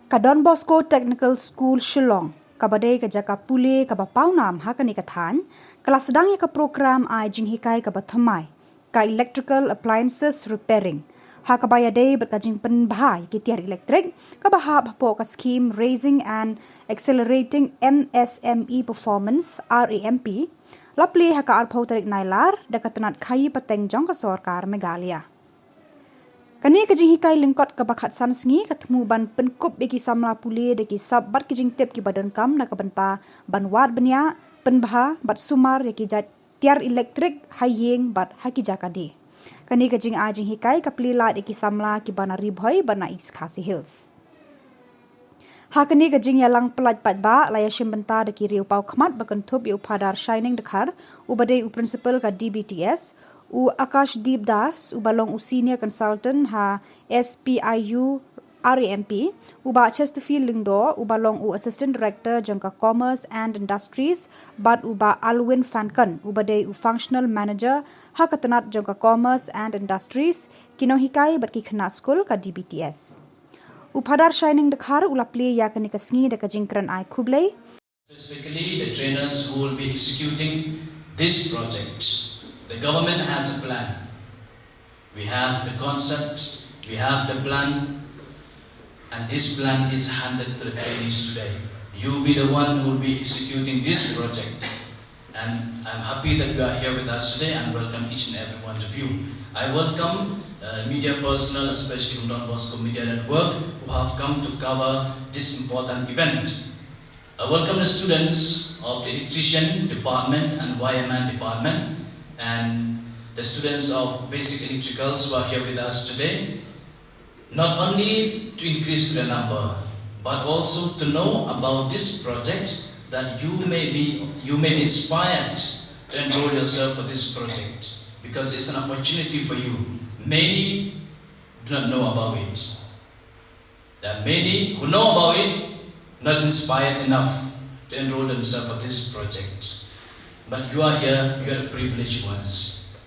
Ka Don Bosco Technical School Shillong, kabade ka jaka pule ka pawnam ha ka thain, kelas sedang ka prokram Jinghikai ka thymmai, ka electrical appliances repairing, ha ka iadei ka jingpynbha ki Tiar Elektrik, ka hapoh ka skhim raising and accelerating MSME performance RAMP, lapli ha ka tarik nailar da ka tnad khai pateng jong ka sarkar Meghalaya. Kani ka Jinghikai lingkot ka bakhat san sngi ka thmu ban penkup beki Samla pule deki sab bat ki jingtep ki badan kam na ka banta banwat benya Pynbha bat sumar yaki jat Tiar Elektrik hayeng bat haki jaka di. Kani ka Jinghikai ka plie deki Samla ki bana Ri-Bhoi bana East Khasi Hills. Hakani ka Jingyalang pelaj Pynbha laya shimbenta deki riu pau khmat bakantup yu padar shining dekhar ubade u principal ka Dbts u Akashdeep Das u balong u senior consultant ha SPIU-RAMP u Bah Chesterfield Lyngdoh u balong u assistant director jangka commerce and industries bat u ba Alwin Fancon u badai u functional manager ha katanat jangka commerce and industries Jinghikai bat ki khana school ka Dbts u padar shining dekhar u lapli ya kani ka sngi de ka jingkran ai khublei. Specifically the trainers who will be executing this project. The government has a plan. We have the concept, we have the plan, and this plan is handed to the trainees today. You be the one who will be executing this project. And I'm happy that you are here with us today and welcome each and every one of you. I welcome media personnel, especially from Don Bosco Media Network, who have come to cover this important event. I welcome the students of the Electrician Department and Wireman Department, and the students of Basic Electricals who are here with us today, not only to increase the number, but also to know about this project, that you may be inspired to enroll yourself for this project, because it's an opportunity for you. Many do not know about it. There are many who know about it, not inspired enough to enroll themselves for this project. But you are here, you are the privileged ones.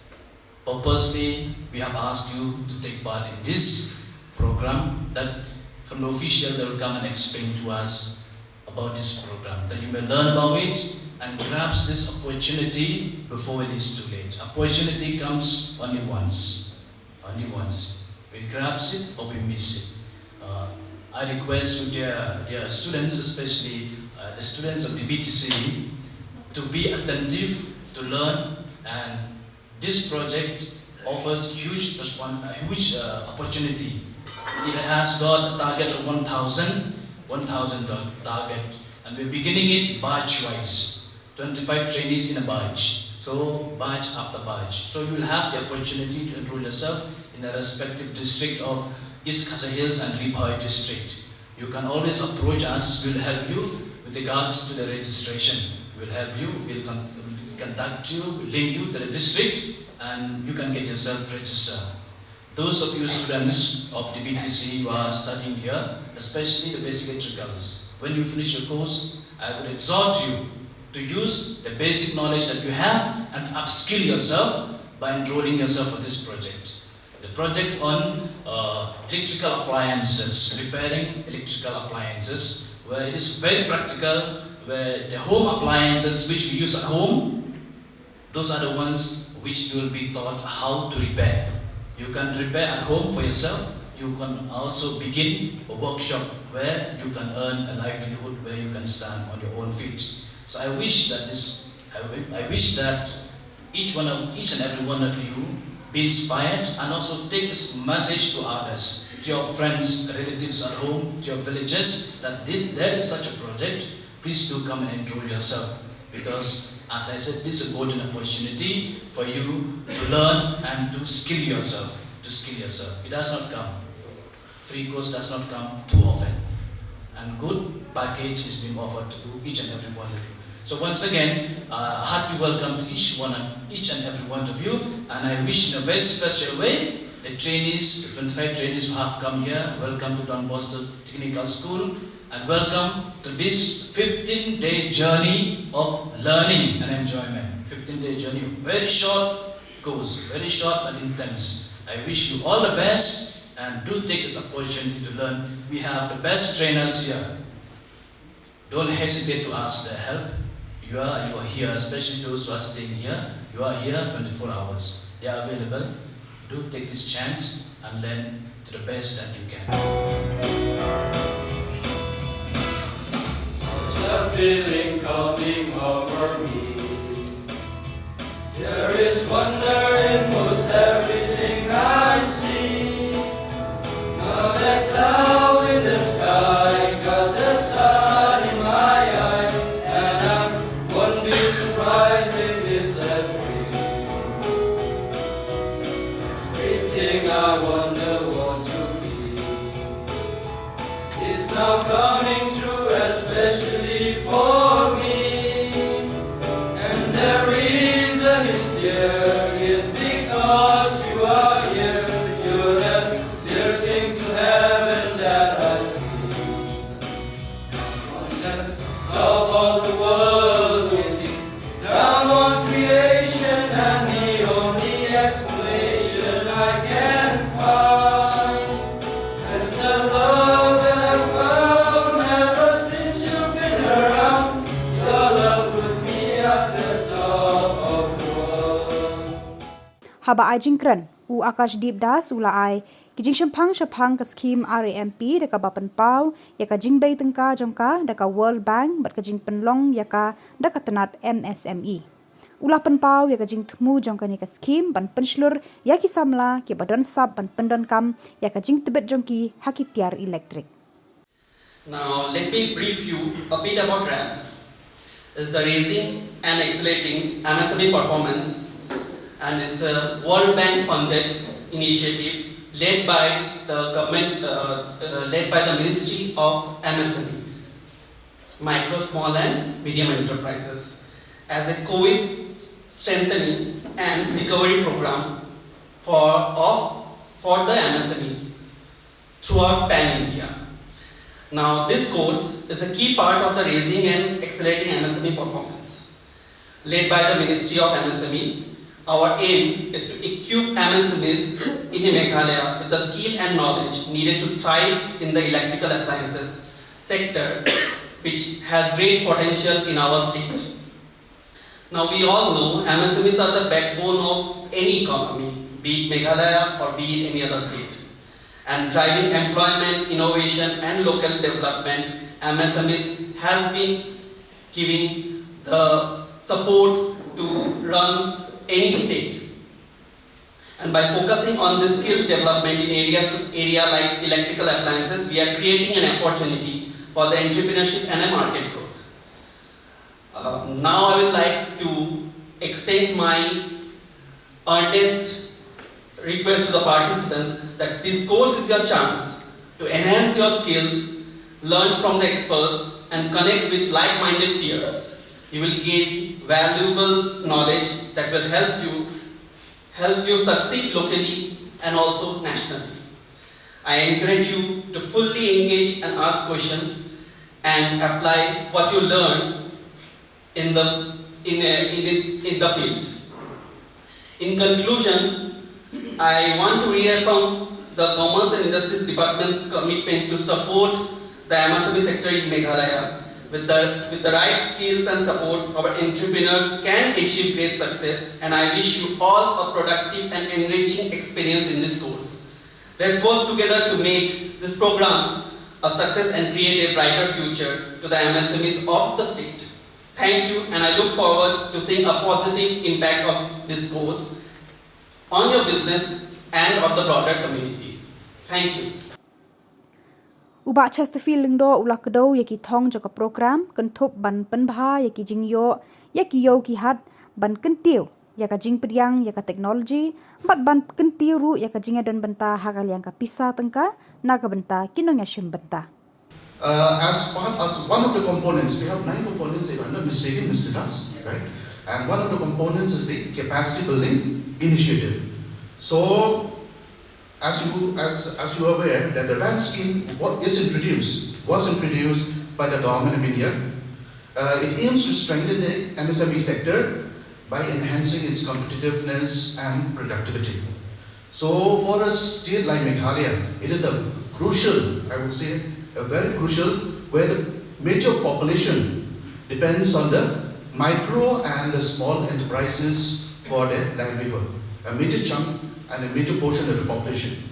Purposely, we have asked you to take part in this program, that from the official they will come and explain to us about this program, that you may learn about it and grasp this opportunity before it is too late. Opportunity comes only once. Only once. We grasp it or we miss it. I request you, dear students, especially the students of the Dbts, to be attentive, to learn, and this project offers huge opportunity. It has got a target of 1,000 target, and we're beginning it batch-wise, 25 trainees in a batch, so batch after batch. So you will have the opportunity to enroll yourself in the respective district of East Khasi Hills and Ri-Bhoi district. You can always approach us, we'll help you with regards to the registration. We'll help you, we'll contact you, we'll link you to the district, and you can get yourself registered. Those of you students of the Dbts who are studying here, especially the basic electricals, when you finish your course, I would exhort you to use the basic knowledge that you have and upskill yourself by enrolling yourself for this project. The project on electrical appliances, repairing electrical appliances, where it is very practical, where the home appliances which we use at home, those are the ones which you will be taught how to repair. You can repair at home for yourself. You can also begin a workshop where you can earn a livelihood, where you can stand on your own feet. So I wish that each and every one of you be inspired and also take this message to others, to your friends, relatives at home, to your villages, that there is such a project. Please do come and enroll yourself, because as I said, this is a golden opportunity for you to learn and to skill yourself. It does not come. Free course does not come too often. And good package is being offered to each and every one of you. So once again, a hearty welcome to each and every one of you, and I wish in a very special way the trainees, the 25 trainees who have come here, welcome to Don Bosco Technical School, and welcome to this 15-day journey of learning and enjoyment. 15-day journey, very short course, very short and intense. I wish you all the best, and do take this opportunity to learn we have the best trainers here. Don't hesitate to ask their help. You are here, especially those who are staying here. You are here 24 hours. They are available. Do take this chance and learn to the best that you can. Such a feeling coming over me. There is wonder in most everything I see. Now that cloud in the sky got the sun in my eyes, and I won't be surprised if it's a dream. Everything I wonder what to be is now coming true, especially for me. And the reason is clear, is because you are here. You're the dear things to heaven that I see. On the top of the world, looking down on creation, and the only explanation I can find is the love that I found ever since you've been around. Your love put me at the top of the world. Haba ai jingkran u Akash Dbts ula ai kijing shapang ka skhim RAMP deka bapan pau yaka jingbei tengka jongka deka World Bank bat ka jing penlong yaka deka tnad MSME. Ulah penpau yaka jing thmu jongka ni ka skhim ban penslur yaki Samla ke badan sab ban pendon kam yaka jing tebet jongki haki Tiar Elektrik. Now let me brief you a bit about RAMP. It's the raising and accelerating MSME performance, and it's a World Bank funded initiative led by the government, led by the Ministry of MSME, Micro, Small and Medium Enterprises, as a COVID strengthening and recovery program for the MSMEs throughout Pan-India. Now this course is a key part of the raising and accelerating MSME performance. Led by the Ministry of MSME, our aim is to equip MSMEs in Meghalaya with the skill and knowledge needed to thrive in the electrical appliances sector, which has great potential in our state. Now we all know MSMEs are the backbone of any economy, be it Meghalaya or be it any other state. And driving employment, innovation and local development, MSMEs has been giving the support to run any state. And by focusing on the skill development in area like electrical appliances, we are creating an opportunity for the entrepreneurship and a market growth. Now I would like to extend my earnest request to the participants that this course is your chance to enhance your skills, learn from the experts and connect with like-minded peers. You will gain valuable knowledge that will help you succeed locally and also nationally. I encourage you to fully engage and ask questions and apply what you learn in the field. In conclusion, I want to reaffirm the Commerce and Industries Department's commitment to support the MSME sector in Meghalaya. With the right skills and support, our entrepreneurs can achieve great success, and I wish you all a productive and enriching experience in this course. Let's work together to make this program a success and create a brighter future to the MSMEs of the state. Thank you, and I look forward to seeing a positive impact of this course on your business and of the broader community. Thank you. Bah Chesterfield Lyngdoh ulah kedau yaki thong joka program kentup ban Pynbha yaki jingyo yaki yo ki hat ban kentiu yaka jingpyang yaka teknologi bat ban kentiu ru yaka jinga dan benta hakal yang ka pisa tengka naga benta kinong yashim benta. As one of the components, we have 9 components if I'm not mistaken, Mr. Das, right? And one of the components is the capacity building initiative. So as you are aware that the RAMP scheme was introduced by the government of India. It aims to strengthen the MSME sector by enhancing its competitiveness and productivity. So for a state like Meghalaya, it is a crucial, I would say, very crucial, where the major population depends on the micro and the small enterprises for their livelihood. A major chunk and a major portion of the population.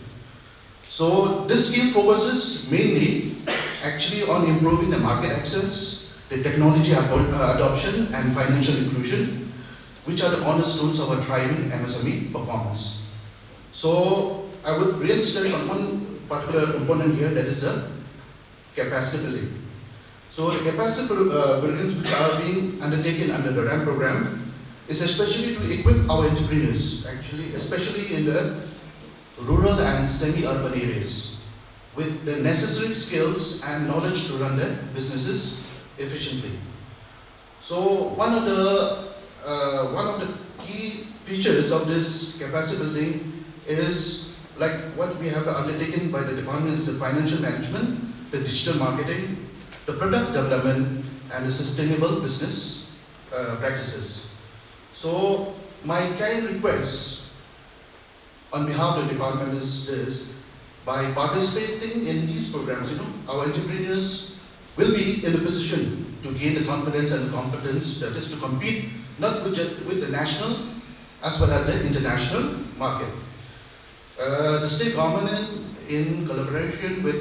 So this scheme focuses mainly actually on improving the market access, the technology adoption and financial inclusion, which are the cornerstones of a thriving MSME performance. So I would really stress on one particular component here, that is the capacity building. So the capacity buildings which are being undertaken under the RAMP program is especially to equip our entrepreneurs, actually, especially in the rural and semi-urban areas, with the necessary skills and knowledge to run their businesses efficiently. So one of the key features of this capacity building is like what we have undertaken by the department is the financial management, the digital marketing, the product development, and the sustainable business practices. So my kind request on behalf of the department is this: by participating in these programs, our entrepreneurs will be in a position to gain the confidence and the competence that is to compete not with the national as well as the international market. The state government, in collaboration with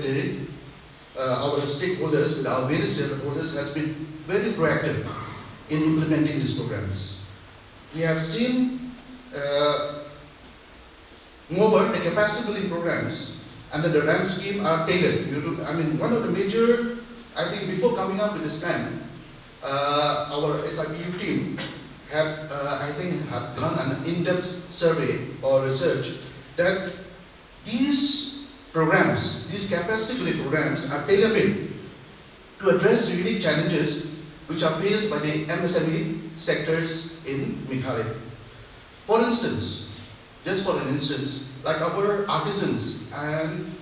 our stakeholders, with our various stakeholders, has been very proactive in implementing these programs. We have seen, moreover, the capacity building programs under the RAMP scheme are tailored. One of the major, I think, before coming up with this plan, our SPIU team have done an in-depth survey or research that these programs, these capacity building programs, are tailor-made to address the unique challenges which are faced by the MSME sectors in Meghalaya. For instance, just for an instance, like our artisans and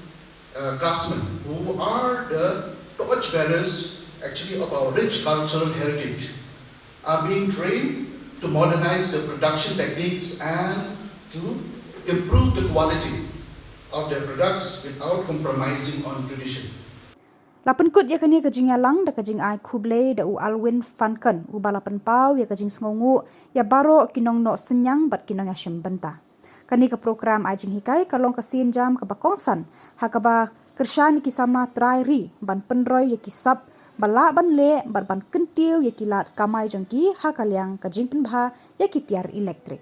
craftsmen, who are the torchbearers actually of our rich cultural heritage, are being trained to modernize the production techniques and to improve the quality of their products without compromising on tradition. Lapan kut ya kani kajing yalang da kajing ai kuble da u Alwin Fancon u balapan pau ya kajing sngongu ya baro kinong no senyang bat kinong ya shembenta. Kani ke program ai Jinghikai kalong kasin jam ke bakongsan hakaba kershani ki Samla try ri ban penroy ya kisap bala ban le ban kentiu ya kilat kamai jengki hakaliang kajing Pynbha ya Tiar Elektrik.